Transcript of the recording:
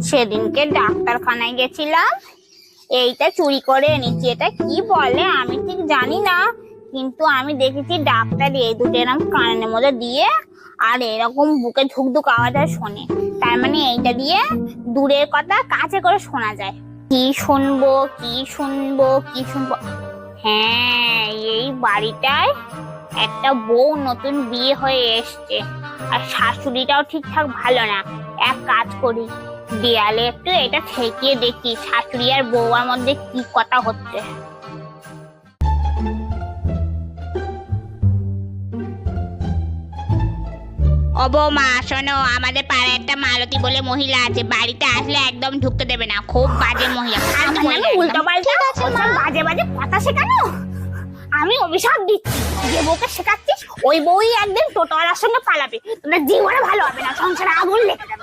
সেদিনকে ডাক্তারখানায় গেছিলাম, এইটা চুরি করে এনেছি। এটা কি বলে আমি ঠিক জানি না, কিন্তু আমি দেখেছি ডাক্তার এই দুটো এরকম কানের মধ্যে দিয়ে আর এরকম বুকে ধুক ধুক আওয়াজ শোনে। তার মানে এইটা দিয়ে দূরের কথা কাছে করে শোনা যায়। কি শুনবো কি শুনবো কি শুনবো? হ্যাঁ, এই বাড়িটায় একটা বউ নতুন বিয়ে হয়ে এসছে, আর শাশুড়িটাও ঠিকঠাক ভালো না। এক কাজ করি, দেয়ালে একটু এটা ঠেকিয়ে দেখি শাশুড়ি আর বউয়ার মধ্যে কি কথা হচ্ছে। ও বৌমা শোনো, আমাদের পাড়ায় একটা মালতী বলে মহিলা আছে, বাড়িতে আসলে একদম ঢুকতে দেবে না, খুব বাজে মহিলা। উল্টো পাল্টা বাজে বাজে কথা শেখানো, আমি অভিশাপ দিচ্ছি। যে বউকে শেখাচ্ছিস ওই বউই একদিন টোটোওয়ালার সঙ্গে পালাবে, তোমরা জীবনে ভালো হবে না, সংসারে আগুন লেগে যাবে।